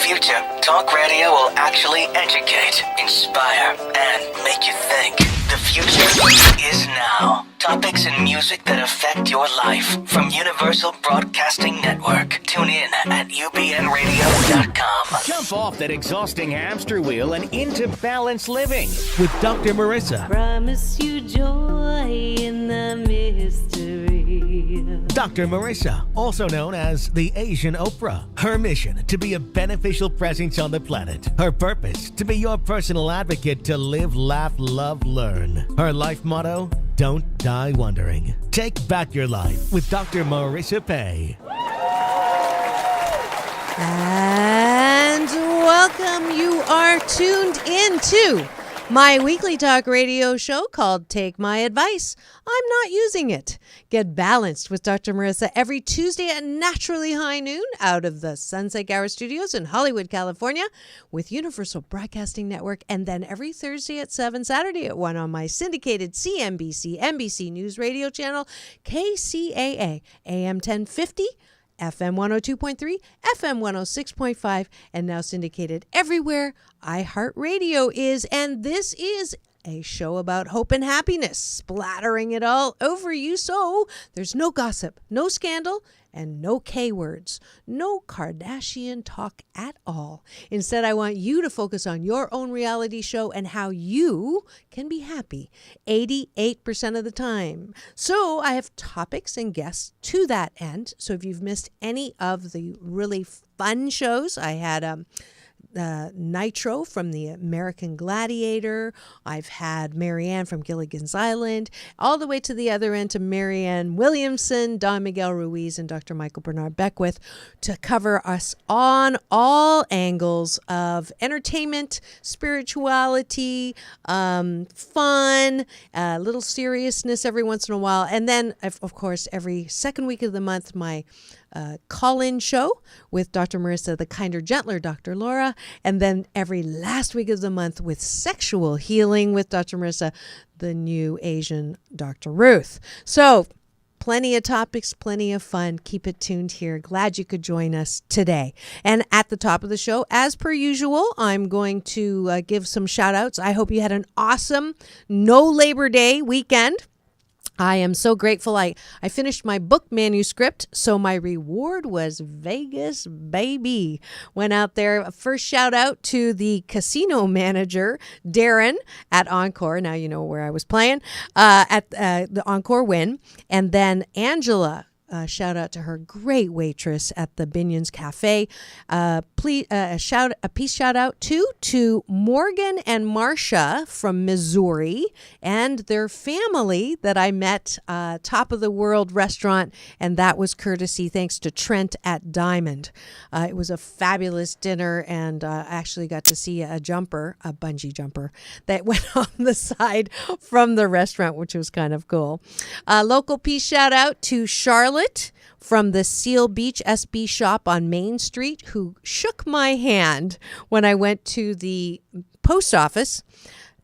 future, talk radio will actually educate, inspire, and make you think. The future is now. Topics and music that affect your life from Universal Broadcasting Network. Tune in at ubnradio.com. Jump off that exhausting hamster wheel and into balanced living with Dr. Marissa. Promise you joy in the mystery. Dr. Marissa, also known as the Asian Oprah. Her mission, to be a beneficial presence on the planet. Her purpose, to be your personal advocate to live, laugh, love, learn. Her life motto, don't die wondering. Take back your life with Dr. Marissa Pay. And welcome. You are tuned into my weekly talk radio show called Take My Advice. I'm not using it. Get balanced with Dr. Marissa every Tuesday at naturally high noon out of the Sunset Gower Studios in Hollywood, California with Universal Broadcasting Network, and then every Thursday at 7, Saturday at 1 on my syndicated CNBC, NBC News radio channel, KCAA, AM 1050, FM 102.3, FM 106.5, and now syndicated everywhere iHeartRadio is. And this is a show about hope and happiness, splattering it all over you. So there's no gossip, no scandal, and no K words, no Kardashian talk at all. Instead, I want you to focus on your own reality show and how you can be happy 88% of the time. So I have topics and guests to that end. So if you've missed any of the really fun shows, I had Nitro from the American Gladiator. I've had Marianne from Gilligan's Island, all the way to the other end to Marianne Williamson, Don Miguel Ruiz, and Dr. Michael Bernard Beckwith to cover us on all angles of entertainment, spirituality, fun, a little seriousness every once in a while. And then, of course, every second week of the month, my call-in show with Dr. Marissa, the kinder, gentler Dr. Laura, and then every last week of the month with sexual healing with Dr. Marissa, the new Asian Dr. Ruth. So plenty of topics, plenty of fun. Keep it tuned here. Glad you could join us today. And at the top of the show, as per usual, I'm going to give some shout outs. I hope you had an awesome no Labor Day weekend. I am so grateful. I finished my book manuscript, so my reward was Vegas, baby. Went out there. First shout out to the casino manager, Darren, at Encore. Now you know where I was playing, at the Encore Win. And then Angela. Shout out to her, great waitress at the Binion's Cafe. Please, shout out to Morgan and Marcia from Missouri and their family that I met top of the world restaurant, and that was courtesy thanks to Trent at Diamond. It was a fabulous dinner, and I actually got to see a bungee jumper that went on the side from the restaurant, which was kind of cool. Local peace shout out to Charlotte from the Seal Beach SB shop on Main Street, who shook my hand when I went to the post office.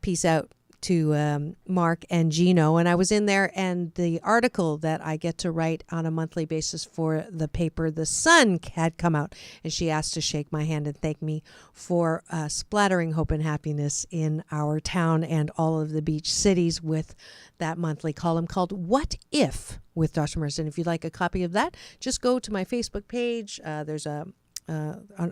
Peace out to Mark and Gino. And I was in there, and the article that I get to write on a monthly basis for the paper, The Sun, had come out, and she asked to shake my hand and thank me for splattering hope and happiness in our town and all of the beach cities with that monthly column called What If with Dr. Marissa. And if you'd like a copy of that, just go to my Facebook page. There's an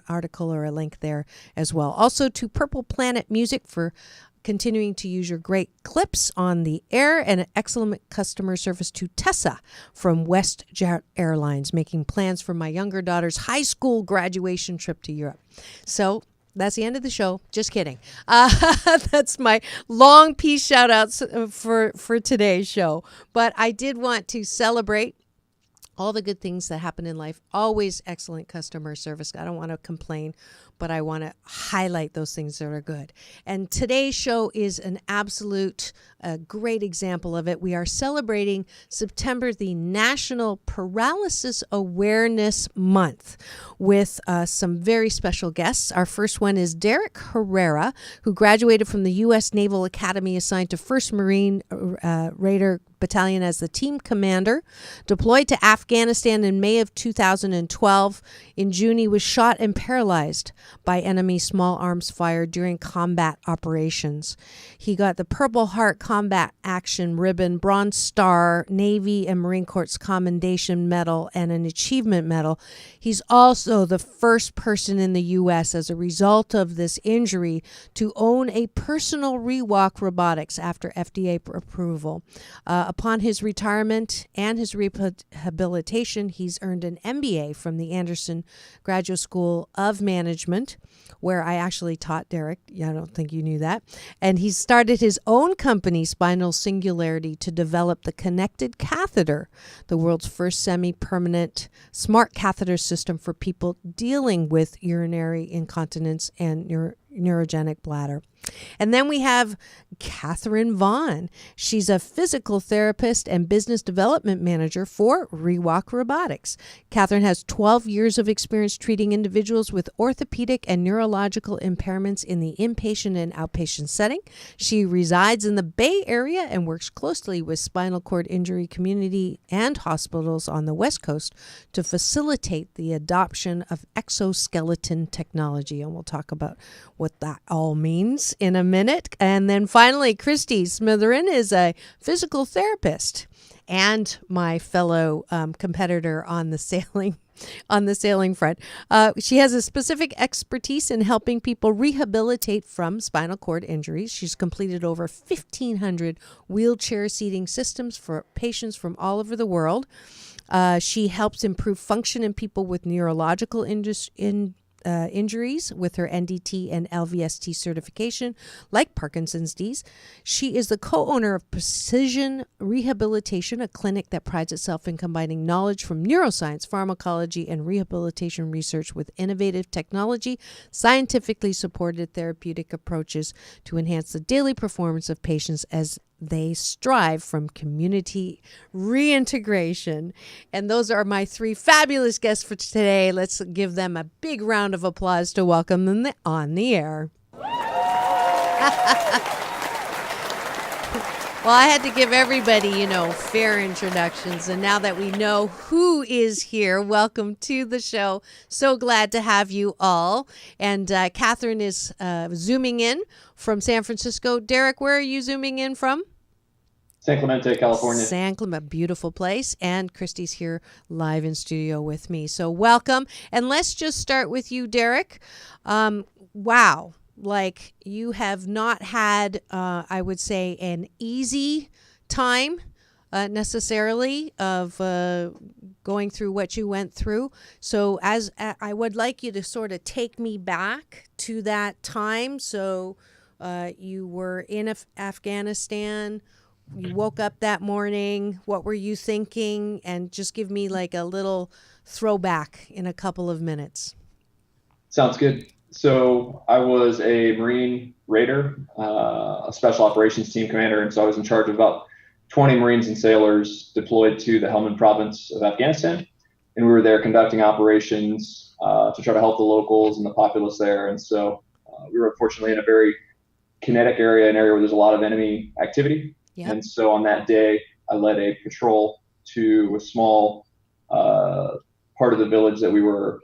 article or a link there as well. Also to Purple Planet Music for continuing to use your great clips on the air, and an excellent customer service to Tessa from WestJet Airlines, making plans for my younger daughter's high school graduation trip to Europe. So that's the end of the show. Just kidding. That's my long piece shout outs for today's show. But I did want to celebrate all the good things that happen in life. Always excellent customer service. I don't want to complain, but I want to highlight those things that are good. And today's show is an absolute great example of it. We are celebrating September, the National Paralysis Awareness Month, with some very special guests. Our first one is Derek Herrera, who graduated from the U.S. Naval Academy, assigned to 1st Marine Raider Battalion as the team commander, deployed to Afghanistan in May of 2012. In June, he was shot and paralyzed by enemy small arms fire during combat operations. He got the Purple Heart Combat Action Ribbon, Bronze Star, Navy and Marine Corps Commendation Medal, and an Achievement Medal. He's also the first person in the U.S. as a result of this injury to own a personal ReWalk Robotics after FDA approval. Upon his retirement and his rehabilitation, he's earned an MBA from the Anderson Graduate School of Management, where I actually taught Derek. Yeah, I don't think you knew that. And he started his own company, Spinal Singularity, to develop the connected catheter, the world's first semi-permanent smart catheter system for people dealing with urinary incontinence and neurogenic bladder. And then we have Kathryn Vaughn. She's a physical therapist and business development manager for ReWalk Robotics. Kathryn has 12 years of experience treating individuals with orthopedic and neurological impairments in the inpatient and outpatient setting. She resides in the Bay Area and works closely with spinal cord injury community and hospitals on the West Coast to facilitate the adoption of exoskeleton technology. And we'll talk about what that all means in a minute. And then finally, Christi Smithereen is a physical therapist and my fellow competitor on the sailing front. She has a specific expertise in helping people rehabilitate from spinal cord injuries. She's completed over 1,500 wheelchair seating systems for patients from all over the world. She helps improve function in people with neurological injuries with her NDT and LVST certification, like Parkinson's disease. She is the co-owner of Precision Rehabilitation, a clinic that prides itself in combining knowledge from neuroscience, pharmacology, and rehabilitation research with innovative technology, scientifically supported therapeutic approaches to enhance the daily performance of patients as they strive from community reintegration. And those are my three fabulous guests for today. Let's give them a big round of applause to welcome them on the air. Well, I had to give everybody, fair introductions. And now that we know who is here, welcome to the show. So glad to have you all. And Kathryn is zooming in from San Francisco. Derek, where are you zooming in from? San Clemente, California. San Clemente, beautiful place. And Christy's here live in studio with me. So welcome. And let's just start with you, Derek. Wow. Like, you have not had, I would say, an easy time necessarily of going through what you went through. So as I would like you to sort of take me back to that time. So you were in Afghanistan. You woke up that morning. What were you thinking? And just give me like a little throwback in a couple of minutes. Sounds good. So I was a Marine Raider, a special operations team commander. And so I was in charge of about 20 Marines and sailors deployed to the Helmand province of Afghanistan. And we were there conducting operations to try to help the locals and the populace there. And so we were unfortunately in a very kinetic area, an area where there's a lot of enemy activity. Yep. And so on that day, I led a patrol to a small part of the village that we were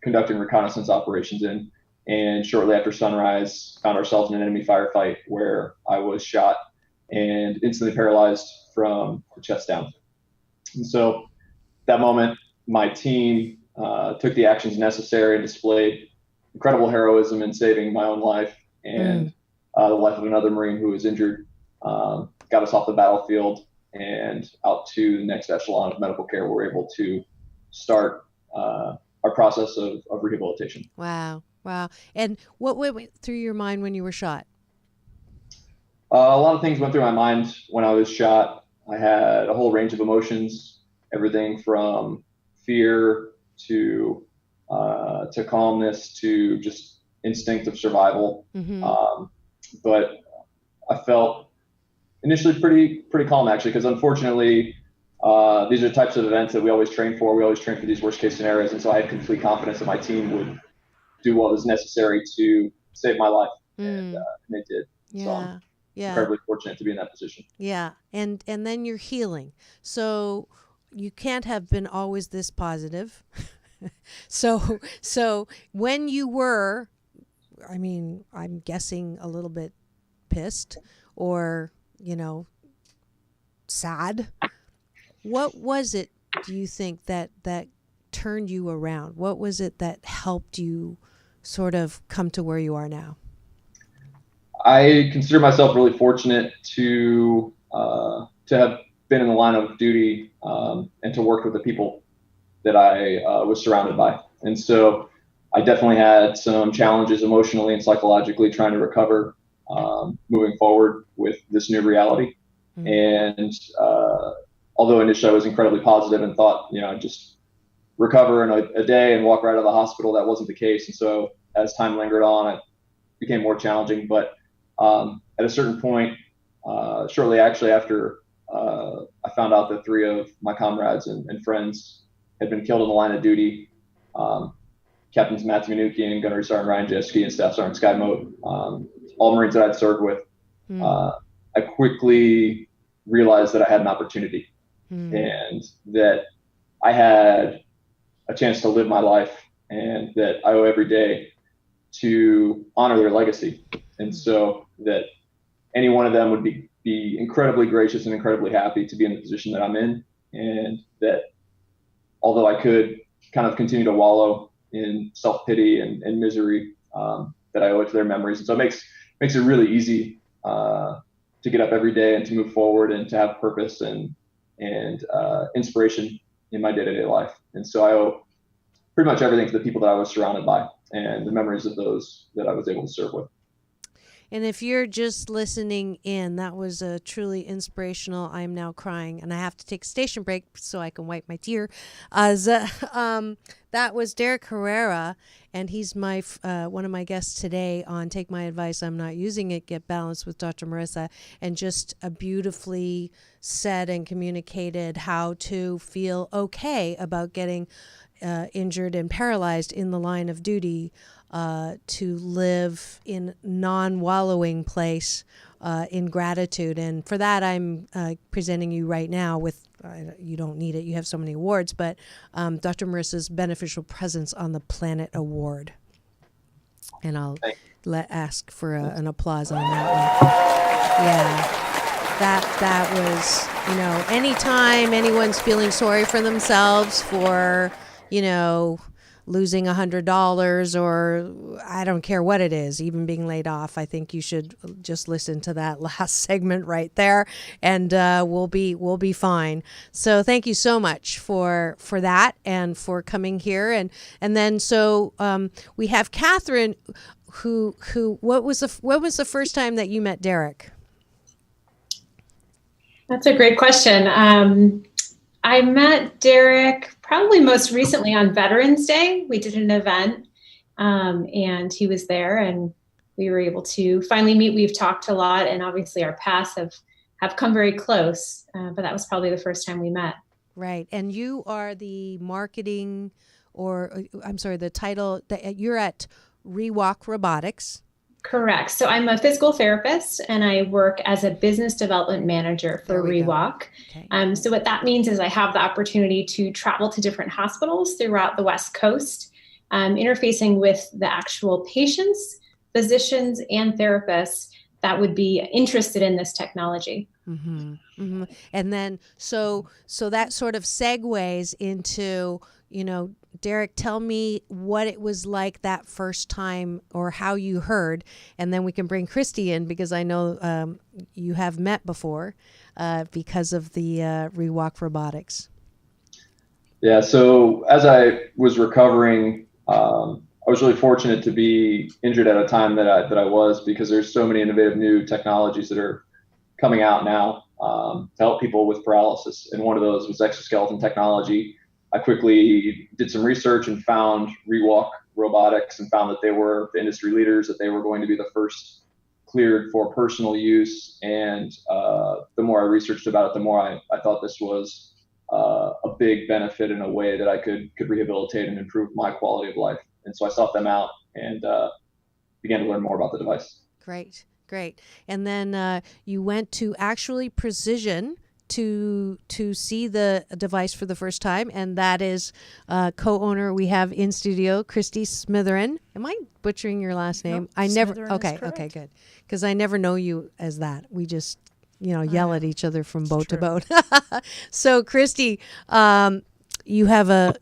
conducting reconnaissance operations in. And shortly after sunrise, found ourselves in an enemy firefight where I was shot and instantly paralyzed from the chest down. And so that moment, my team took the actions necessary and displayed incredible heroism in saving my own life and the life of another Marine who was injured. Got us off the battlefield and out to the next echelon of medical care. We're able to start our process of rehabilitation. Wow. And what went through your mind when you were shot? A lot of things went through my mind when I was shot. I had a whole range of emotions, everything from fear to calmness to just instinct of survival. Mm-hmm. But I felt initially pretty calm, actually, because unfortunately, these are the types of events that we always train for. We always train for these worst case scenarios. And so I had complete confidence that my team would do what was necessary to save my life. And they did. Yeah. incredibly fortunate to be in that position. Yeah. And then you're healing. So you can't have been always this positive. So when you were, I mean, I'm guessing a little bit pissed or, sad, what was it, do you think, that turned you around? What was it that helped you sort of come to where you are now? I consider myself really fortunate to have been in the line of duty and to work with the people that I was surrounded by. And so I definitely had some challenges emotionally and psychologically trying to recover moving forward with this new reality. Mm-hmm. And although initially I was incredibly positive and thought, I'd just recover in a day and walk right out of the hospital, that wasn't the case. And so as time lingered on, it became more challenging. But at a certain point, shortly actually after I found out that 3 of my comrades and friends had been killed in the line of duty, Captains Matthew Minukian, Gunnery Sergeant Ryan Jeski, and Staff Sergeant Sky Moat, all Marines that I'd served with, I quickly realized that I had an opportunity and that I had a chance to live my life and that I owe every day to honor their legacy. And so that any one of them would be incredibly gracious and incredibly happy to be in the position that I'm in. And that although I could kind of continue to wallow in self-pity and misery, that I owe it to their memories. And so it makes it really easy to get up every day and to move forward and to have purpose and inspiration in my day-to-day life. And so I owe pretty much everything to the people that I was surrounded by and the memories of those that I was able to serve with. And if you're just listening in, that was a truly inspirational. I am now crying, and I have to take a station break so I can wipe my tear. That was Derek Herrera, and he's my one of my guests today on Take My Advice, I'm Not Using It, Get Balanced with Dr. Marissa, and just beautifully said and communicated how to feel okay about getting injured and paralyzed in the line of duty, to live in non-wallowing place in gratitude. And for that, I'm presenting you right now with, you don't need it, you have so many awards, but Dr. Marissa's Beneficial Presence on the Planet Award. And I'll ask for an applause on that one. Yeah. That was, anytime anyone's feeling sorry for themselves for, losing $100 or I don't care what it is, even being laid off, I think you should just listen to that last segment right there, and we'll be fine. So thank you so much for that and for coming here. And then so we have Kathryn, who what was the first time that you met Derek? That's a great question. I met Derek probably most recently on Veterans Day. We did an event and he was there and we were able to finally meet. We've talked a lot and obviously our paths have come very close, but that was probably the first time we met. Right. And you are the marketing the title that you're at ReWalk Robotics. Correct. So I'm a physical therapist and I work as a business development manager for ReWalk. Okay. So what that means is I have the opportunity to travel to different hospitals throughout the West Coast, interfacing with the actual patients, physicians, and therapists that would be interested in this technology. Mm-hmm. Mm-hmm. And then so that sort of segues into, Derek, tell me what it was like that first time or how you heard, and then we can bring Christy in because I know you have met before because of the ReWalk Robotics. Yeah, so as I was recovering, I was really fortunate to be injured at a time that I was, because there's so many innovative new technologies that are coming out now to help people with paralysis. And one of those was exoskeleton technology. I quickly did some research and found ReWalk Robotics and found that they were the industry leaders, that they were going to be the first cleared for personal use. And the more I researched about it, the more I thought this was a big benefit in a way that I could rehabilitate and improve my quality of life. And so I sought them out and began to learn more about the device. Great. Great. And then you went to actually Precision to see the device for the first time, and that is co-owner we have in studio, Christi Smithereen. Am I butchering your last name? Nope, I never. Smithereen Okay, is correct. okay, good. Because I never know you as that. We just yell at each other from boat to boat. So Christi, you have a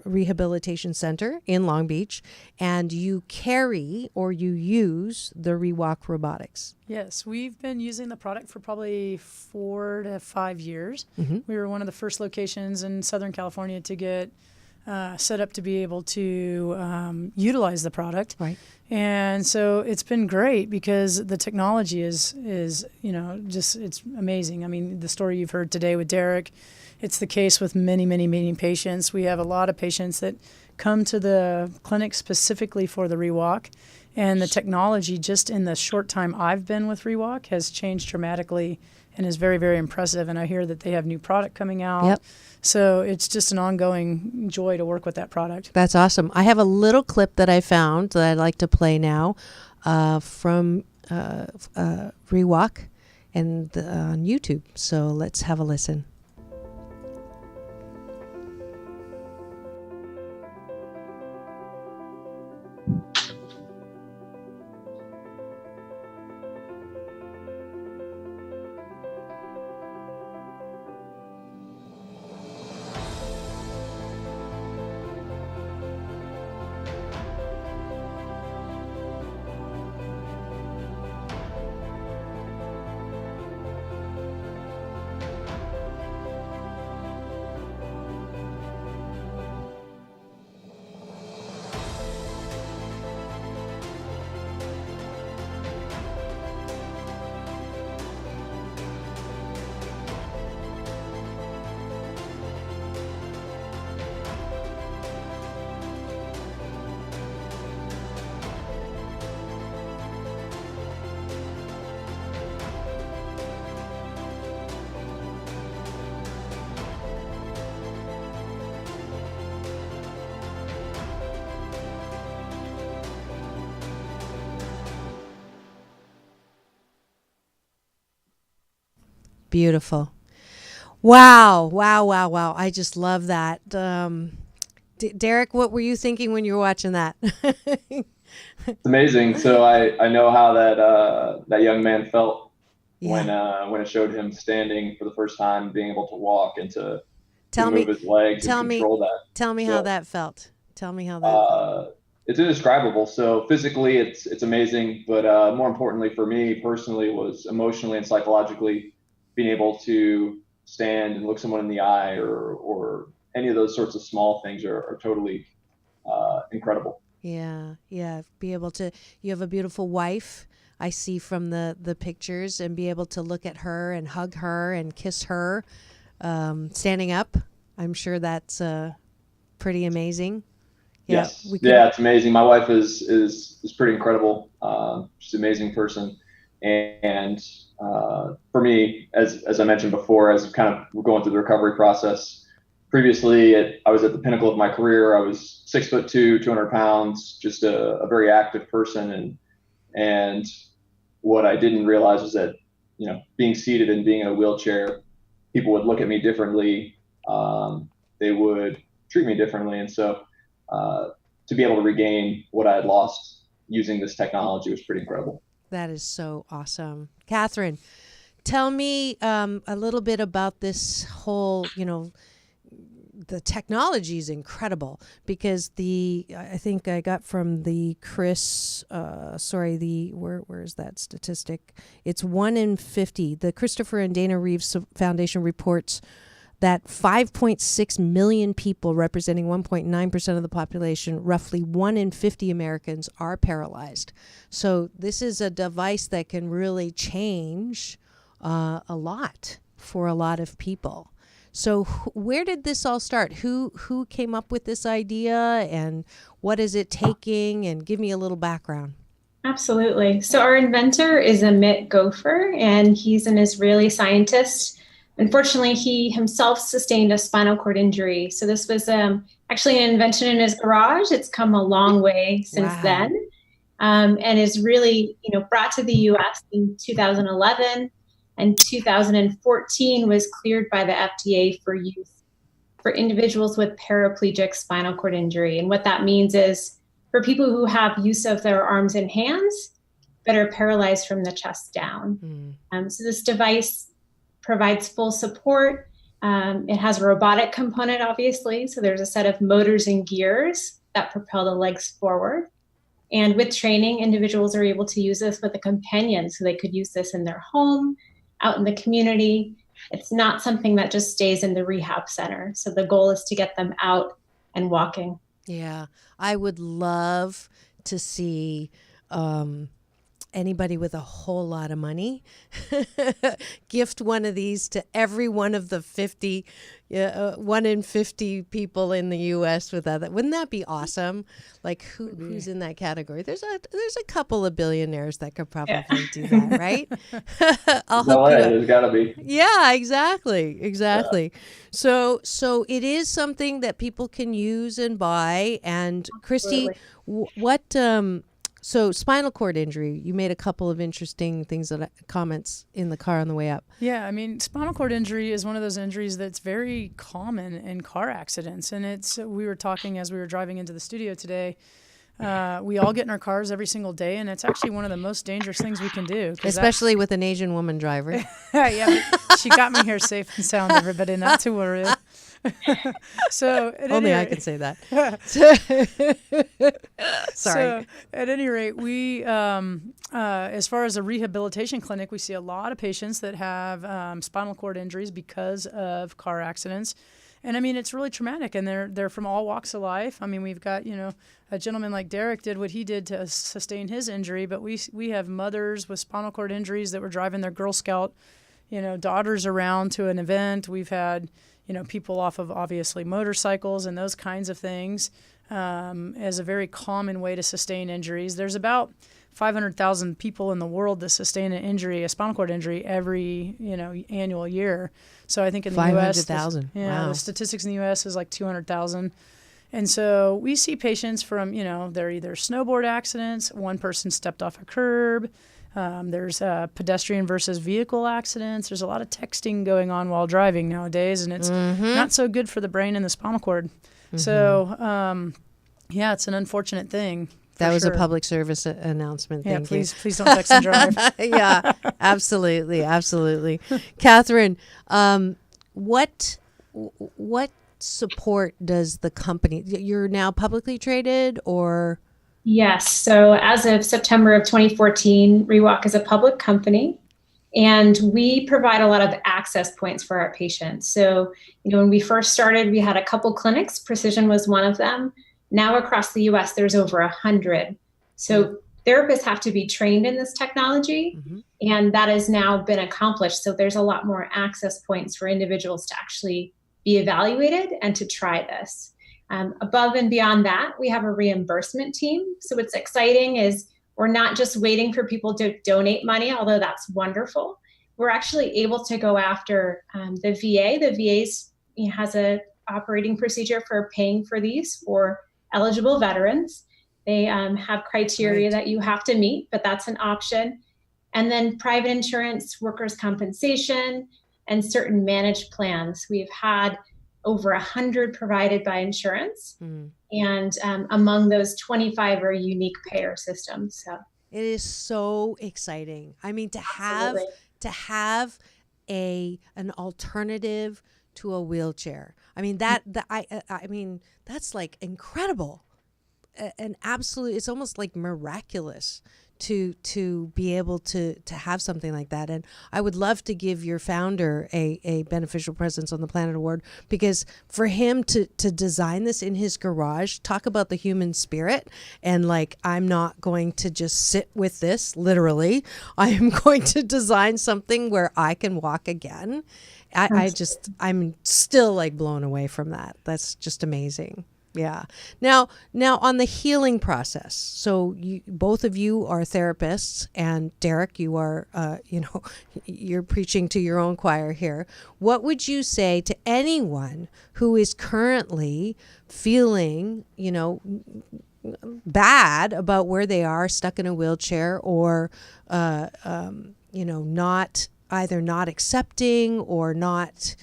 rehabilitation center in Long Beach, and you carry or you use the ReWalk Robotics. Yes, we've been using the product for probably 4 to 5 years. We were one of the first locations in Southern California to get set up to be able to utilize the product. Right. And so it's been great because the technology is just, it's amazing. I mean, the story you've heard today with Derek, it's the case with many, many, many patients. We have a lot of patients that come to the clinic specifically for the ReWalk, and the technology just in the short time I've been with ReWalk has changed dramatically and is very, very impressive. And I hear that they have new product coming out. Yep. So it's just an ongoing joy to work with that product. That's awesome. I have a little clip that I found that I'd like to play now from ReWalk and on YouTube. So let's have a listen. Beautiful. Wow. I just love that. Derek, what were you thinking when you were watching that? It's amazing. So I know how that young man felt when it showed him standing for the first time, being able to walk and to move his legs and control that. Tell me how that felt. Tell me how that felt. It's indescribable. So physically, it's amazing, but more importantly for me personally was emotionally and psychologically being able to stand and look someone in the eye or any of those sorts of small things are totally incredible. Yeah. Be able to, you have a beautiful wife, I see from the pictures, and be able to look at her and hug her and kiss her, standing up. I'm sure that's pretty amazing. Yeah, yes. It's amazing. My wife is pretty incredible. She's an amazing person. And for me, as I mentioned before, as kind of going through the recovery process, previously I was at the pinnacle of my career. I was 6'2", 200 pounds, just a very active person. And what I didn't realize was that, being seated and being in a wheelchair, people would look at me differently. They would treat me differently. And so to be able to regain what I had lost using this technology was pretty incredible. That is so awesome. Kathryn, tell me a little bit about this whole, the technology is incredible because I think I got from the where is that statistic? It's 1 in 50. The Christopher and Dana Reeves Foundation reports that 5.6 million people, representing 1.9% of the population, roughly 1 in 50 Americans, are paralyzed. So this is a device that can really change a lot for a lot of people. So where did this all start? Who came up with this idea, and what is it taking? And give me a little background. Absolutely. So our inventor is Amit Gopher, and he's an Israeli scientist. Unfortunately, he himself sustained a spinal cord injury. So this was actually an invention in his garage. It's come a long way since then. and is really, brought to the U.S. in 2011, and 2014 was cleared by the FDA for use for individuals with paraplegic spinal cord injury. And what that means is for people who have use of their arms and hands but are paralyzed from the chest down. So this device provides full support. It has a robotic component, obviously. So there's a set of motors and gears that propel the legs forward. And with training, individuals are able to use this with a companion. So they could use this in their home, out in the community. It's not something that just stays in the rehab center. So the goal is to get them out and walking. Yeah, I would love to see anybody with a whole lot of money gift one of these to every one of the 50, 1 in 50 people in the U.S. with that. Wouldn't that be awesome? Like who's in that category? There's a couple of billionaires that could probably do that, right? I'll help you out. There's got to be. Yeah, exactly. Yeah. So it is something that people can use and buy. And Christy, so spinal cord injury, you made a couple of interesting comments in the car on the way up. Yeah, I mean, spinal cord injury is one of those injuries that's very common in car accidents. And we were talking as we were driving into the studio today. We all get in our cars every single day, and it's actually one of the most dangerous things we can do. Especially with an Asian woman driver. Yeah, she got me here safe and sound, everybody, not to worry. So only I can say that. Sorry. So at any rate, we, as far as a rehabilitation clinic, we see a lot of patients that have spinal cord injuries because of car accidents. And I mean, it's really traumatic, and they're from all walks of life. I mean, we've got, a gentleman like Derek did what he did to sustain his injury, but we have mothers with spinal cord injuries that were driving their Girl Scout, daughters around to an event. We've had, people off of obviously motorcycles and those kinds of things as a very common way to sustain injuries. There's about 500,000 people in the world that sustain a spinal cord injury every, annual year. So I think in the U.S., 500,000. Wow. The statistics in the U.S. is like 200,000. And so we see patients from, they're either snowboard accidents, one person stepped off a curb, there's pedestrian versus vehicle accidents. There's a lot of texting going on while driving nowadays, and it's not so good for the brain and the spinal cord. So, it's an unfortunate thing. That was a public service announcement. Yeah, Thank please don't text and drive. Yeah, absolutely. Kathryn, what support does the company? You're now publicly traded, or? Yes. So as of September of 2014, ReWalk is a public company, and we provide a lot of access points for our patients. So, when we first started, we had a couple clinics. Precision was one of them. Now across the U.S., there's over 100. So therapists have to be trained in this technology, and that has now been accomplished. So there's a lot more access points for individuals to actually be evaluated and to try this. Above and beyond that, we have a reimbursement team. So what's exciting is we're not just waiting for people to donate money, although that's wonderful. We're actually able to go after the VA. The VA has a operating procedure for paying for these for eligible veterans. They have criteria that you have to meet, but that's an option. And then private insurance, workers' compensation, and certain managed plans. We've had over 100 provided by insurance. And among those, 25 are unique payer systems. So it is so exciting. I mean, to have an alternative to a wheelchair. I mean, that's like incredible. And absolutely, it's almost like miraculous to be able to have something like that. And I would love to give your founder a beneficial presence on the planet award, because for him to design this in his garage, talk about the human spirit, and like, I'm not going to just sit with this literally, I am going to design something where I can walk again. I'm still like blown away from that. That's just amazing. Yeah. Now on the healing process. So both of you are therapists, and Derek, you are, you're preaching to your own choir here. What would you say to anyone who is currently feeling, bad about where they are, stuck in a wheelchair, or not either not accepting or not,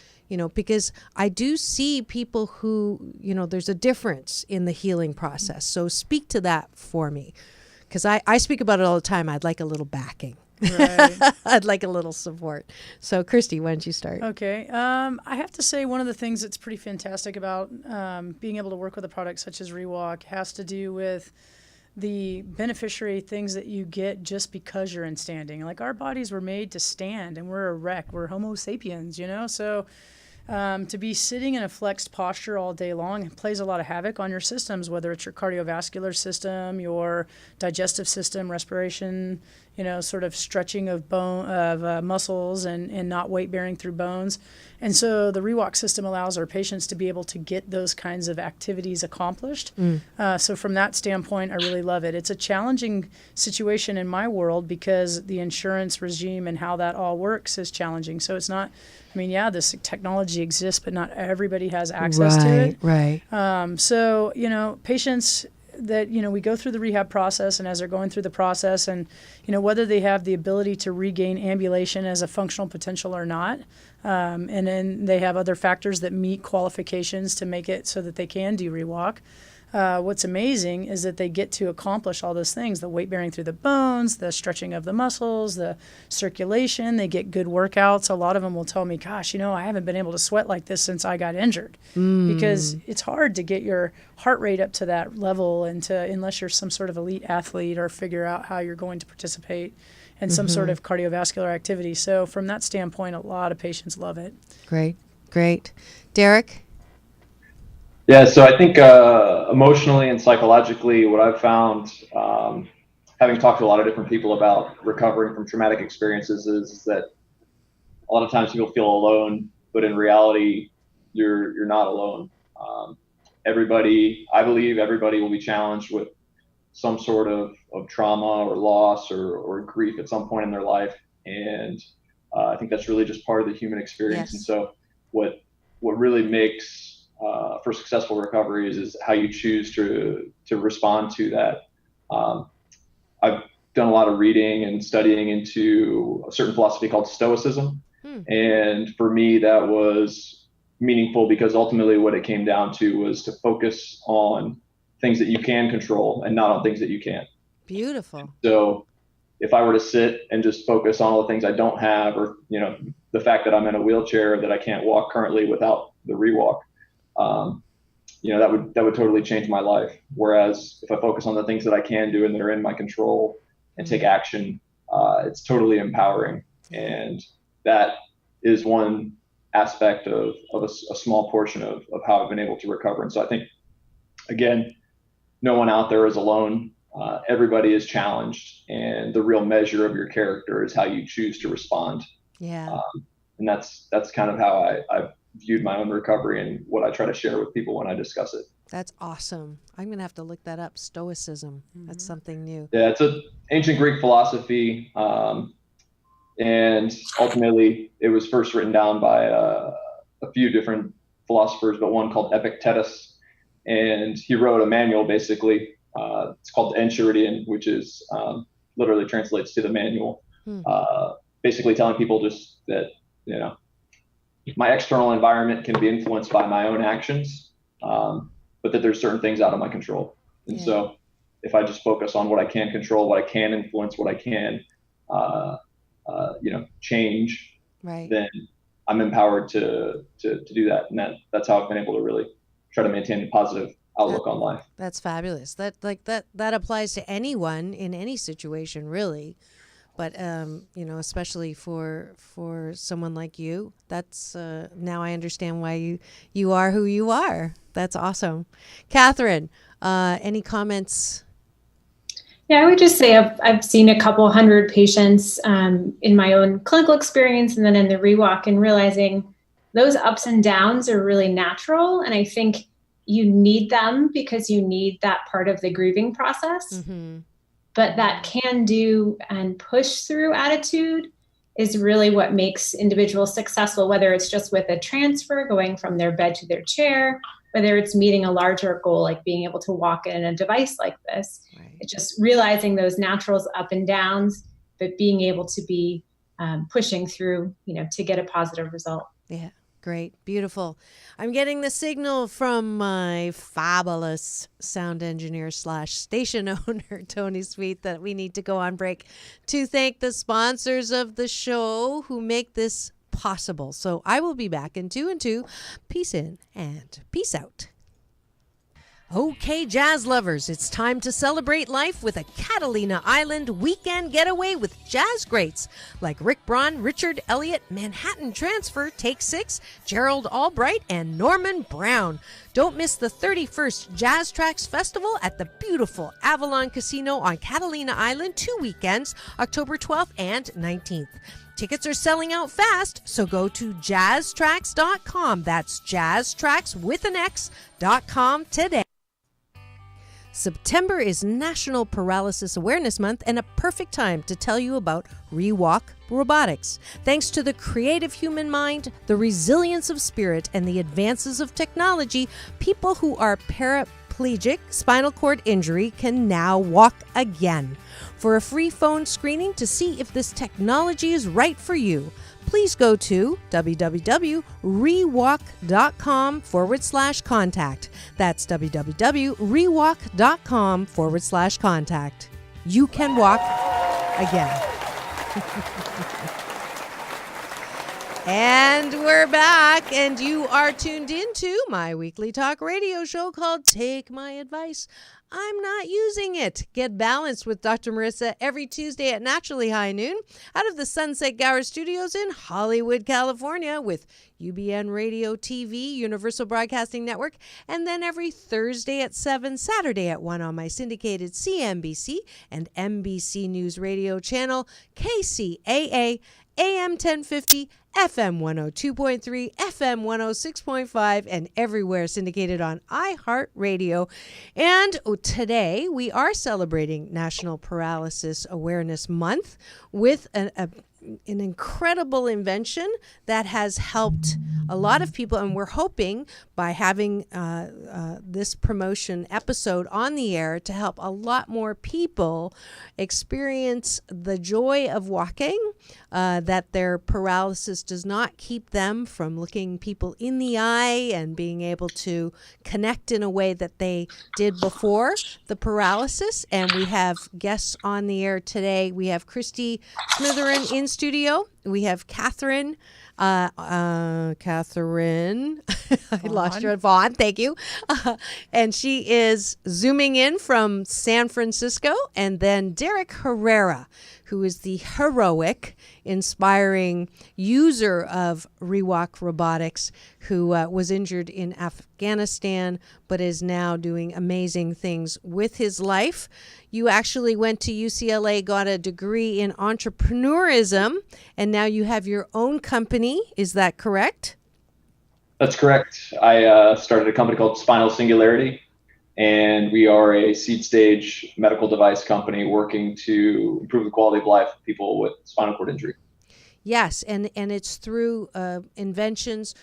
because I do see people who, there's a difference in the healing process. So speak to that for me, because I speak about it all the time. I'd like a little backing. Right. I'd like a little support. So Christy, why don't you start? Okay. I have to say one of the things that's pretty fantastic about being able to work with a product such as ReWalk has to do with the beneficiary things that you get just because you're in standing. Like, our bodies were made to stand, and we're a wreck. We're Homo sapiens, So to be sitting in a flexed posture all day long plays a lot of havoc on your systems, whether it's your cardiovascular system, your digestive system, respiration, sort of stretching of muscles and not weight bearing through bones. And so the ReWalk system allows our patients to be able to get those kinds of activities accomplished. So from that standpoint, I really love it. It's a challenging situation in my world because the insurance regime and how that all works is challenging. So it's not, this technology exists, but not everybody has access to it. Right. So, patients that, we go through the rehab process, and as they're going through the process, and, whether they have the ability to regain ambulation as a functional potential or not, and then they have other factors that meet qualifications to make it so that they can do ReWalk. What's amazing is that they get to accomplish all those things, the weight bearing through the bones, the stretching of the muscles, the circulation. They get good workouts. A lot of them will tell me, gosh, I haven't been able to sweat like this since I got injured, because it's hard to get your heart rate up to that level unless you're some sort of elite athlete or figure out how you're going to participate in some sort of cardiovascular activity. So from that standpoint, a lot of patients love it. Great. Derek? Yeah, so I think emotionally and psychologically, what I've found, having talked to a lot of different people about recovering from traumatic experiences, is that a lot of times people feel alone, but in reality, you're not alone. I believe everybody will be challenged with some sort of trauma or loss or grief at some point in their life, and I think that's really just part of the human experience. Yes. And so what really makes for successful recovery is how you choose to respond to that. I've done a lot of reading and studying into a certain philosophy called Stoicism. And for me, that was meaningful because ultimately what it came down to was to focus on things that you can control and not on things that you can't. Beautiful. So if I were to sit and just focus on all the things I don't have, or, the fact that I'm in a wheelchair, that I can't walk currently without the ReWalk, that would totally change my life. Whereas if I focus on the things that I can do and that are in my control and take action, it's totally empowering. And that is one aspect of a small portion of how I've been able to recover. And so I think, again, no one out there is alone. Everybody is challenged, and the real measure of your character is how you choose to respond. Yeah. And that's kind of how I've viewed my own recovery and what I try to share with people when I discuss it. That's awesome. I'm going to have to look that up. Stoicism. That's something new. Yeah, it's an ancient Greek philosophy. And ultimately it was first written down by a few different philosophers, but one called Epictetus. And he wrote a manual, basically. It's called Enchiridion, which is literally translates to the manual. Basically telling people just that, my external environment can be influenced by my own actions, but that there's certain things out of my control. And so if I just focus on what I can control, what I can influence, what I can, change, right, then I'm empowered to do that. And that's how I've been able to really try to maintain a positive outlook on life. That's fabulous. That applies to anyone in any situation, really. But, especially for someone like you, that's now I understand why you are who you are. That's awesome. Kathryn, any comments? Yeah, I would just say I've seen a couple hundred patients in my own clinical experience and then in the ReWalk, and realizing those ups and downs are really natural. And I think you need them because you need that part of the grieving process. Mm-hmm. But that can do and push through attitude is really what makes individuals successful, whether it's just with a transfer, going from their bed to their chair, whether it's meeting a larger goal, like being able to walk in a device like this. Right. It's just realizing those naturals up and downs, but being able to be pushing through, to get a positive result. Yeah. Great. Beautiful. I'm getting the signal from my fabulous sound engineer / station owner, Tony Sweet, that we need to go on break to thank the sponsors of the show who make this possible. So I will be back in 2 and 2. Peace in and peace out. Okay, jazz lovers, it's time to celebrate life with a Catalina Island weekend getaway with jazz greats like Rick Braun, Richard Elliott, Manhattan Transfer, Take 6, Gerald Albright, and Norman Brown. Don't miss the 31st Jazz Tracks Festival at the beautiful Avalon Casino on Catalina Island 2 weekends, October 12th and 19th. Tickets are selling out fast, so go to jazztracks.com. That's jazztracks with an X.com today. September is National Paralysis Awareness Month and a perfect time to tell you about ReWalk Robotics. Thanks to the creative human mind, the resilience of spirit, and the advances of technology, people who are paraplegic, spinal cord injury can now walk again. For a free phone screening to see if this technology is right for you, please go to www.rewalk.com/contact. That's www.rewalk.com/contact. You can walk again. And we're back, and you are tuned into my weekly talk radio show called Take My Advice. I'm not using it. Get balanced with Dr. Marissa every Tuesday at naturally high noon out of the Sunset Gower Studios in Hollywood, California with UBN Radio TV, Universal Broadcasting Network, and then every Thursday at 7, Saturday at 1 on my syndicated CNBC and NBC News Radio channel, KCAA, AM 1050, FM 102.3, FM 106.5, and everywhere syndicated on iHeartRadio. And today we are celebrating National Paralysis Awareness Month with an incredible invention that has helped a lot of people, and we're hoping by having this promotion episode on the air to help a lot more people experience the joy of walking, that their paralysis does not keep them from looking people in the eye and being able to connect in a way that they did before the paralysis. And we have guests on the air today. We have Christi Smithereen in studio. We have Kathryn, I lost your Vaughn, thank you. And she is zooming in from San Francisco. And then Derek Herrera, who is the heroic, inspiring user of ReWalk Robotics, who was injured in Afghanistan, but is now doing amazing things with his life. You actually went to UCLA, got a degree in entrepreneurism, and now you have your own company. Is that correct? That's correct. I started a company called Spinal Singularity, and we are a seed stage medical device company working to improve the quality of life of people with spinal cord injury. Yes, and it's through inventions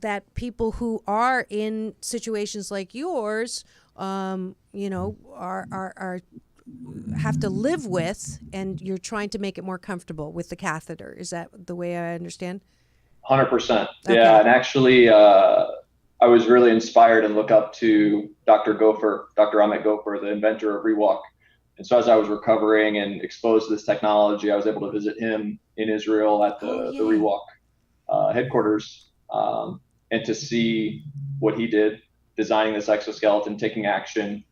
that people who are in situations like yours, are have to live with, and you're trying to make it more comfortable with the catheter. Is that the way I understand? 100%. Okay. Yeah, and actually, I was really inspired and look up to Dr. Ahmet Gopher, the inventor of ReWalk. And so as I was recovering and exposed to this technology, I was able to visit him in Israel at the ReWalk headquarters, and to see what he did, designing this exoskeleton, taking action,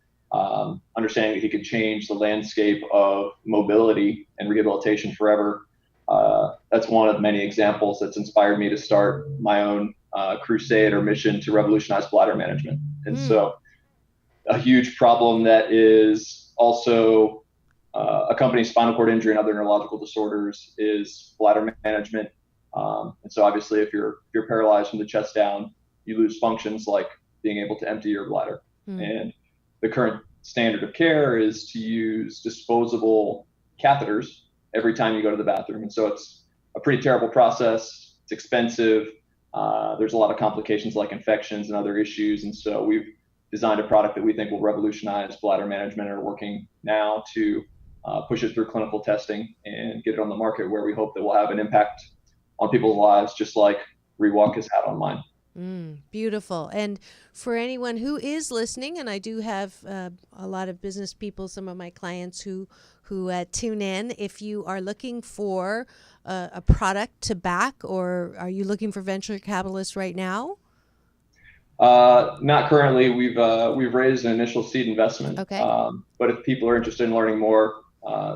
understanding that he could change the landscape of mobility and rehabilitation forever. That's one of many examples that's inspired me to start my own crusade or mission to revolutionize bladder management. And so a huge problem that is also accompanying spinal cord injury and other neurological disorders is bladder management. And so obviously if you're paralyzed from the chest down, you lose functions like being able to empty your bladder. And the current standard of care is to use disposable catheters every time you go to the bathroom. And so it's a pretty terrible process. It's expensive. There's a lot of complications like infections and other issues. And so we've designed a product that we think will revolutionize bladder management, and are working now to push it through clinical testing and get it on the market, where we hope that we'll have an impact on people's lives, just like ReWalk has had on mine. Beautiful. And for anyone who is listening, and I do have a lot of business people, some of my clients who tune in, if you are looking for a product to back, or are you looking for venture capitalists right now? Not currently. We've raised an initial seed investment. Okay. But if people are interested in learning more,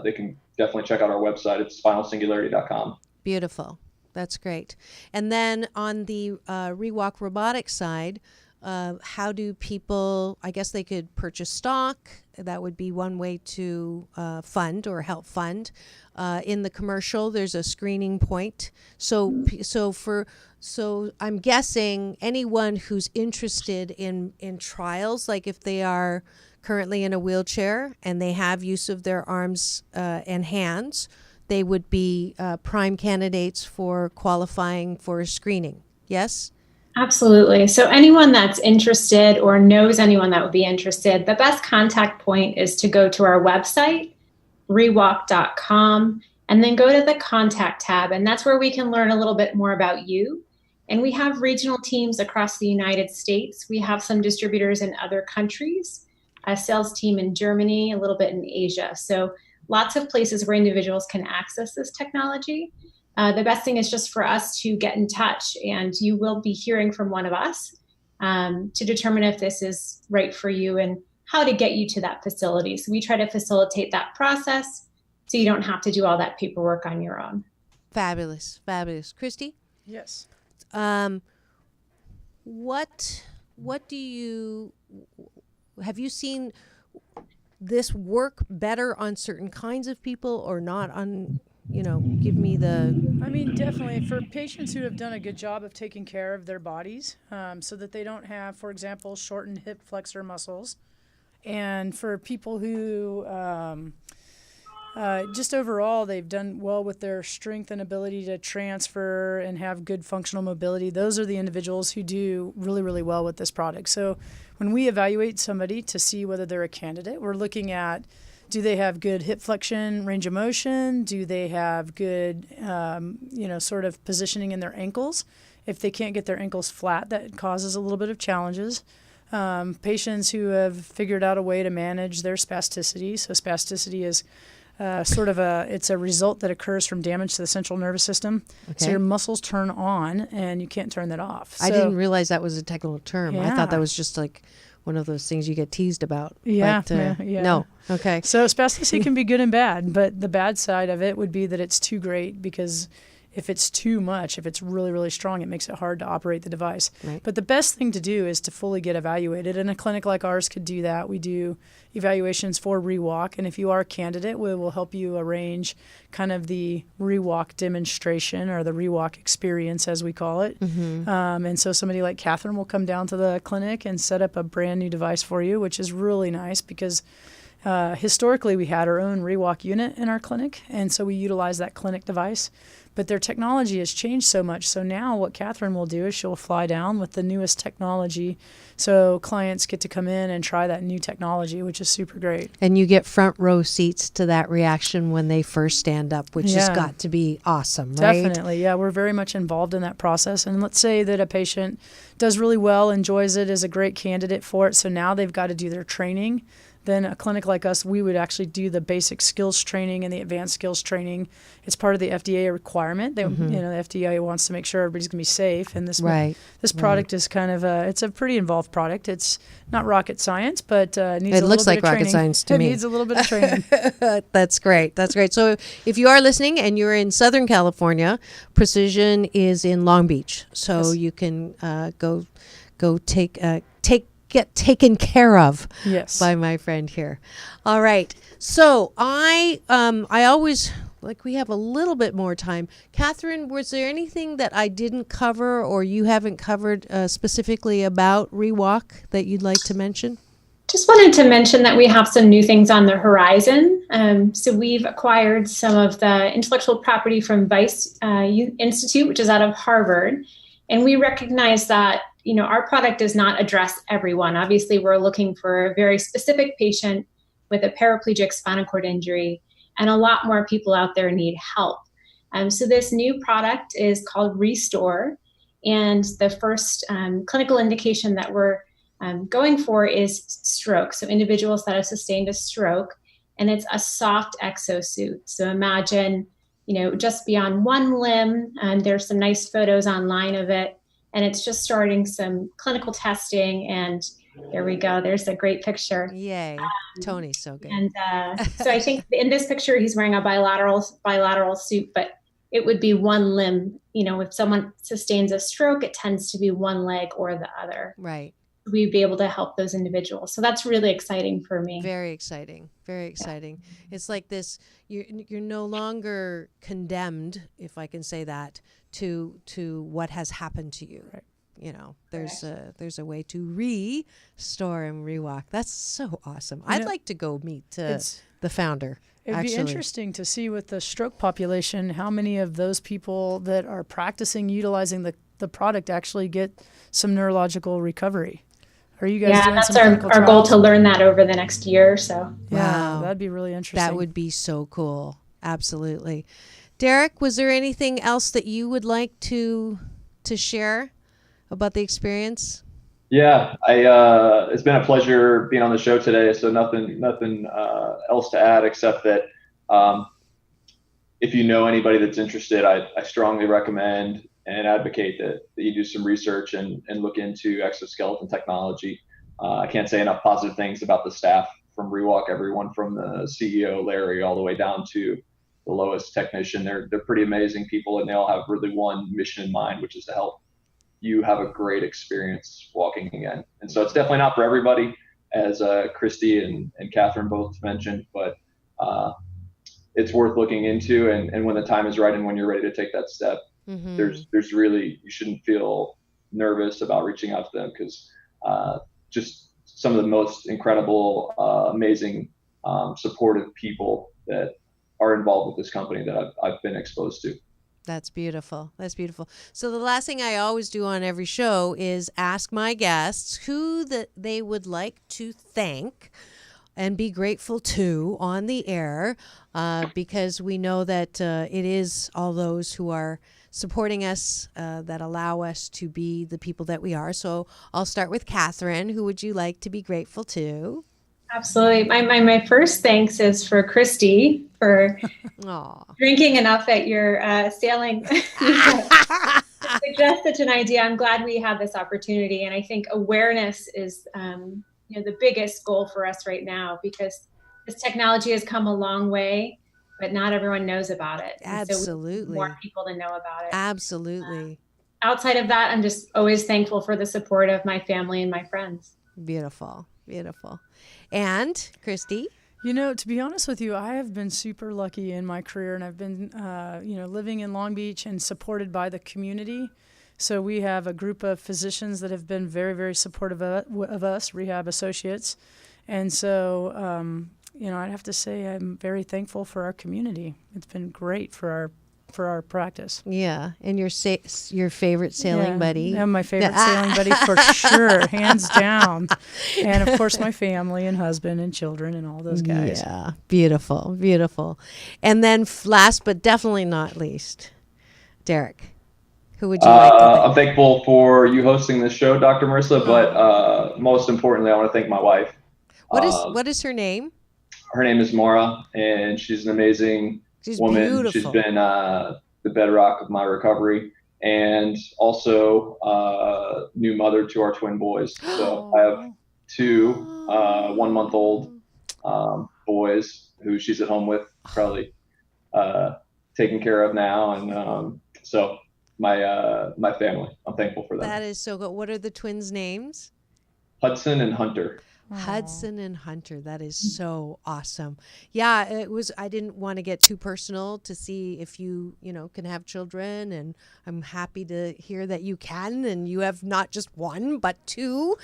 they can definitely check out our website. It's spinalsingularity.com. Beautiful. That's great. And then on the ReWalk Robotics side, how do people, I guess they could purchase stock. That would be one way to fund or help fund. In the commercial, there's a screening point. So I'm guessing anyone who's interested in trials, like if they are currently in a wheelchair and they have use of their arms and hands, they would be prime candidates for qualifying for a screening. Yes? Absolutely. So anyone that's interested or knows anyone that would be interested, the best contact point is to go to our website, rewalk.com, and then go to the contact tab. And that's where we can learn a little bit more about you. And we have regional teams across the United States. We have some distributors in other countries, a sales team in Germany, a little bit in Asia. So lots of places where individuals can access this technology. The best thing is just for us to get in touch, and you will be hearing from one of us to determine if this is right for you and how to get you to that facility. So we try to facilitate that process so you don't have to do all that paperwork on your own. Fabulous. Fabulous. Christy? Yes. What do you, have you seen this work better on certain kinds of people or not on, give me the... I mean, definitely for patients who have done a good job of taking care of their bodies so that they don't have, for example, shortened hip flexor muscles. And for people who just overall, they've done well with their strength and ability to transfer and have good functional mobility. Those are the individuals who do really, really well with this product. So when we evaluate somebody to see whether they're a candidate, we're looking at, do they have good hip flexion, range of motion? Do they have good, sort of positioning in their ankles? If they can't get their ankles flat, that causes a little bit of challenges. Patients who have figured out a way to manage their spasticity. So spasticity is it's a result that occurs from damage to the central nervous system. Okay. So your muscles turn on and you can't turn that off. So, I didn't realize that was a technical term. Yeah. I thought that was just like one of those things you get teased about. Yeah, but, yeah. No. Okay. So spasticity can be good and bad, but the bad side of it would be that it's too great, because if it's too much, if it's really, really strong, it makes it hard to operate the device. Right. But the best thing to do is to fully get evaluated. And a clinic like ours could do that. We do evaluations for ReWalk. And if you are a candidate, we will help you arrange kind of the ReWalk demonstration, or the ReWalk experience, as we call it. Mm-hmm. And so somebody like Kathryn will come down to the clinic and set up a brand new device for you, which is really nice, because historically we had our own ReWalk unit in our clinic. And so we utilize that clinic device. But their technology has changed so much. So now what Kathryn will do is she'll fly down with the newest technology. So clients get to come in and try that new technology, which is super great. And you get front row seats to that reaction when they first stand up, which has got to be awesome, right? Definitely. Yeah, we're very much involved in that process. And let's say that a patient does really well, enjoys it, is a great candidate for it. So now they've got to do their training. Then a clinic like us, we would actually do the basic skills training and the advanced skills training. It's part of the FDA requirement. They, the FDA wants to make sure everybody's going to be safe. And this product is kind of it's a pretty involved product. It's not rocket science, but needs it looks like rocket science to me. It needs a little bit of training. That's great. That's great. So if you are listening and you're in Southern California, Precision is in Long Beach. So you can go get taken care of by my friend here. All right. So I always, we have a little bit more time. Kathryn, was there anything that I didn't cover or you haven't covered specifically about ReWalk that you'd like to mention? Just wanted to mention that we have some new things on the horizon. So we've acquired some of the intellectual property from Vice Institute, which is out of Harvard. And we recognize that, our product does not address everyone. Obviously, we're looking for a very specific patient with a paraplegic spinal cord injury, and a lot more people out there need help. So this new product is called Restore. And the first clinical indication that we're going for is stroke. So individuals that have sustained a stroke, and it's a soft exosuit. So imagine, just beyond one limb, and there's some nice photos online of it, and it's just starting some clinical testing, and there we go. There's a great picture. Yay. Tony's so good. And so I think in this picture, he's wearing a bilateral suit, but it would be one limb. If someone sustains a stroke, it tends to be one leg or the other. Right. We'd be able to help those individuals. So that's really exciting for me. Very exciting. Very exciting. Yeah. It's like this, you're no longer condemned, if I can say that, to what has happened to you. Right. There's a way to restore and rewalk. That's so awesome. I'd like to go meet the founder. It'd be interesting to see with the stroke population, how many of those people that are practicing utilizing the product actually get some neurological recovery. Are you guys doing that's some our goal to learn that over the next year or so. Yeah, that'd be really interesting. That would be so cool. Absolutely. Derek, was there anything else that you would like to share about the experience? Yeah, it's been a pleasure being on the show today. So nothing else to add except that if you know anybody that's interested, I strongly recommend and advocate that you do some research and look into exoskeleton technology. I can't say enough positive things about the staff from ReWalk, everyone from the CEO, Larry, all the way down to the lowest technician. They're pretty amazing people, and they all have really one mission in mind, which is to help you have a great experience walking again. And so it's definitely not for everybody, as Christy and Kathryn both mentioned, but it's worth looking into. And when the time is right and when you're ready to take that step, there's really, you shouldn't feel nervous about reaching out to them, because just some of the most incredible, amazing, supportive people that are involved with this company that I've been exposed to. That's beautiful. That's beautiful. So the last thing I always do on every show is ask my guests who they would like to thank and be grateful to on the air, because we know that it is all those who are supporting us that allow us to be the people that we are. So I'll start with Kathryn. Who would you like to be grateful to? Absolutely. My first thanks is for Christy for drinking enough at your sailing. To suggest such an idea. I'm glad we have this opportunity. And I think awareness is the biggest goal for us right now, because this technology has come a long way, but not everyone knows about it. Absolutely. So we need more people to know about it. Absolutely. Outside of that, I'm just always thankful for the support of my family and my friends. Beautiful. Beautiful. And Christy? To be honest with you, I have been super lucky in my career, and I've been, living in Long Beach and supported by the community. So we have a group of physicians that have been very, very supportive of us, Rehab Associates. And so, I'd have to say I'm very thankful for our community. It's been great for our practice. Yeah, and your favorite sailing buddy. Yeah, my favorite sailing buddy for sure, hands down. And of course my family and husband and children and all those guys. Yeah, beautiful, beautiful. And then last but definitely not least, Derek, who would you like to thank? I'm thankful for you hosting this show, Dr. Marissa, but most importantly, I want to thank my wife. What is her name? Her name is Maura, and she's an amazing woman. Beautiful. She's been the bedrock of my recovery, and also new mother to our twin boys. So I have two 1-month-old boys who she's at home with, probably taken care of now, and so my family. I'm thankful for that. That is so good. What are the twins' names? Hudson and Hunter. Hudson and Hunter. That is so awesome. Yeah, it was. I didn't want to get too personal to see if you can have children, and I'm happy to hear that you can, and you have not just one but two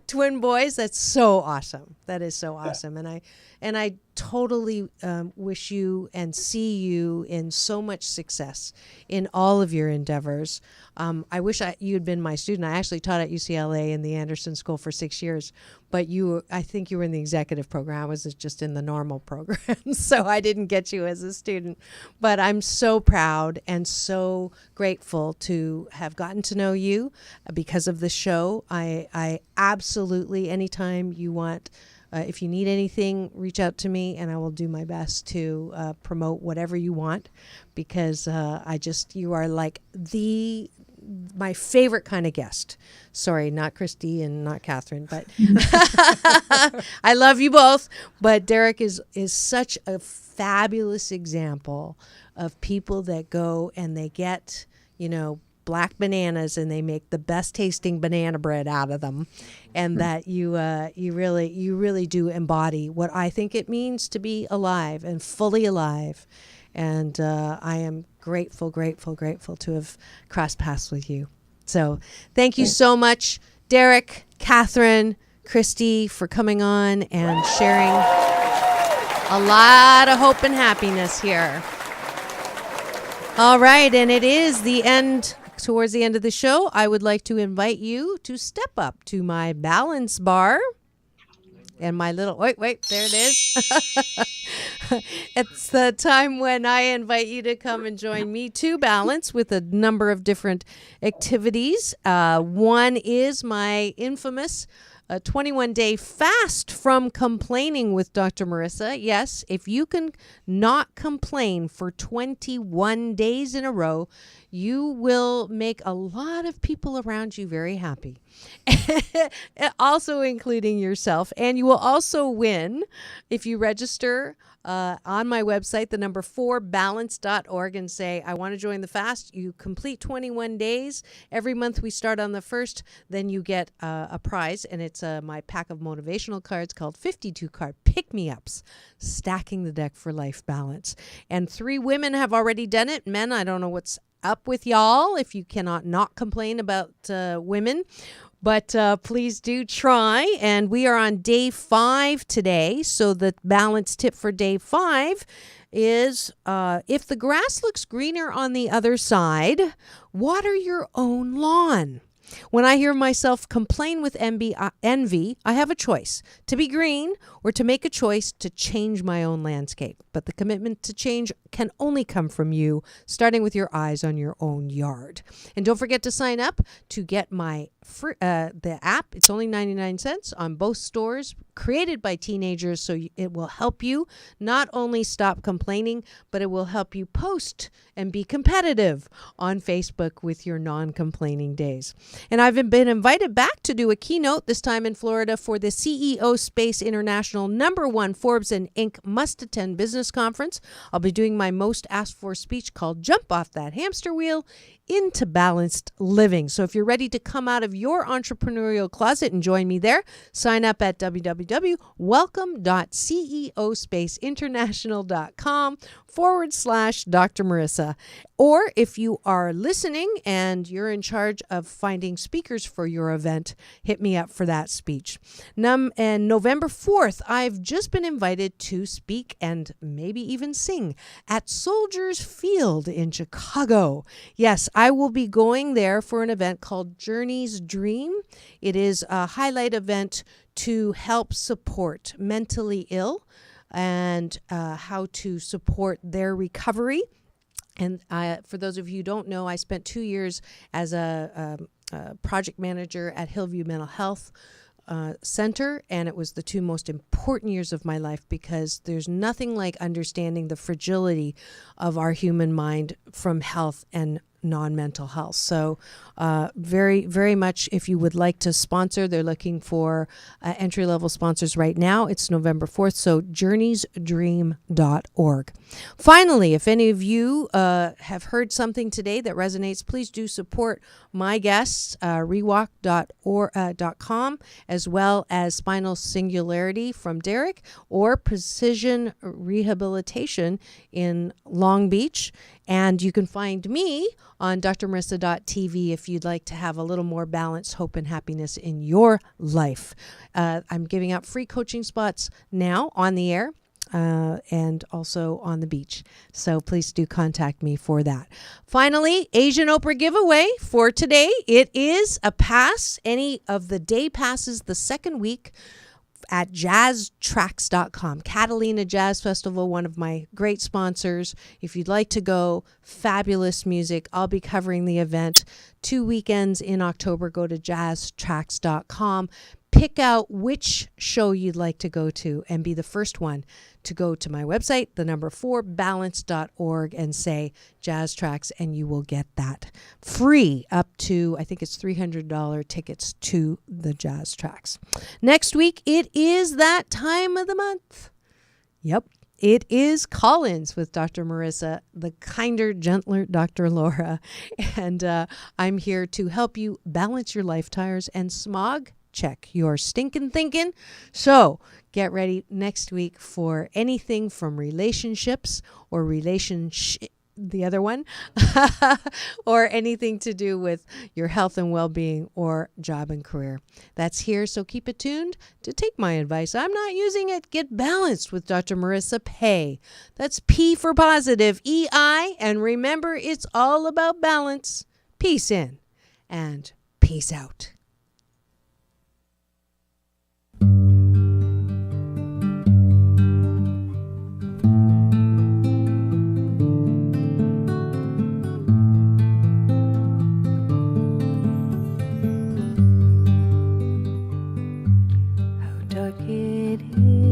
twin boys. That's so awesome. That is so awesome, and I totally wish you and see you in so much success in all of your endeavors. I wish you had been my student. I actually taught at UCLA in the Anderson School for 6 years, but I think you were in the executive program. I was just in the normal program, so I didn't get you as a student. But I'm so proud and so grateful to have gotten to know you because of the show. I absolutely, anytime you want, if you need anything, reach out to me, and I will do my best to promote whatever you want, because you are like my favorite kind of guest. Sorry, not Christy and not Kathryn, but I love you both. But Derek is such a fabulous example of people that go and they get, black bananas and they make the best tasting banana bread out of them, and that you really do embody what I think it means to be alive and fully alive. And I am grateful to have crossed paths with you. So thank you so much, Derek, Kathryn, Christy, for coming on and sharing a lot of hope and happiness here. All right, and it is towards the end of the show. I would like to invite you to step up to my balance bar. And my little, wait, there it is. It's the time when I invite you to come and join me to balance with a number of different activities. One is my infamous 21-day fast from complaining with Dr. Marissa. Yes, if you can not complain for 21 days in a row, you will make a lot of people around you very happy, also including yourself. And you will also win if you register on my website, the number 4balance.org, and say, I want to join the fast. You complete 21 days. Every month we start on the 1st. Then you get a prize, and it's my pack of motivational cards called 52 Card Pick-Me-Ups, Stacking the Deck for Life Balance. And 3 women have already done it. Men, I don't know what's up with y'all if you cannot not complain about women. But please do try. And we are on day 5 today. So the balance tip for day 5 is if the grass looks greener on the other side, water your own lawn. When I hear myself complain with envy, I have a choice: to be green or to make a choice to change my own landscape. But the commitment to change can only come from you, starting with your eyes on your own yard. And don't forget to sign up to get my the app. It's only 99 cents on both stores, created by teenagers, so it will help you not only stop complaining, but it will help you post and be competitive on Facebook with your non-complaining days. And I've been invited back to do a keynote, this time in Florida, for the CEO Space International #1 Forbes and Inc. must-attend business conference. I'll be doing my most asked for speech called Jump Off That Hamster Wheel into Balanced Living. So if you're ready to come out of your entrepreneurial closet and join me there, sign up at www.welcome.ceospaceinternational.com/Dr. Marissa. Or if you are listening and you're in charge of finding speakers for your event, hit me up for that speech. And November 4th, I've just been invited to speak and maybe even sing at Soldiers Field in Chicago. Yes, I will be going there for an event called Journey's Dream. It is a highlight event to help support mentally ill and how to support their recovery. And for those of you who don't know, I spent 2 years as a project manager at Hillview Mental Health Center, and it was the 2 most important years of my life, because there's nothing like understanding the fragility of our human mind from health and non-mental health. So very, very much, if you would like to sponsor, they're looking for entry-level sponsors right now. It's November 4th, so journeysdream.org. Finally, if any of you have heard something today that resonates, please do support my guests, ReWalk.com, as well as Spinal Singularity from Derek, or Precision Rehabilitation in Long Beach. And you can find me on drmarissa.tv if you'd like to have a little more balance, hope, and happiness in your life. I'm giving out free coaching spots now on the air. And also on the beach. So please do contact me for that. Finally, Asian Oprah giveaway for today. It is a pass, any of the day passes the second week at jazztracks.com. Catalina Jazz Festival, one of my great sponsors. If you'd like to go, fabulous music. I'll be covering the event 2 weekends in October. Go to jazztracks.com. Pick out which show you'd like to go to and be the first one to go to my website, 4balance.org, and say Jazz Tracks, and you will get that free up to, I think it's $300 tickets to the Jazz Tracks. Next week, it is that time of the month. Yep. It is Call-ins with Dr. Marissa, the kinder, gentler Dr. Laura. And I'm here to help you balance your life tires and smog check your stinking thinking. So get ready next week for anything from relationships or the other one, or anything to do with your health and well-being or job and career. That's here, so keep it tuned to take my advice. I'm not using it. Get balanced with Dr. Marissa Pay. That's P for positive, EI, and remember, it's all about balance. Peace in and peace out. Dark it is.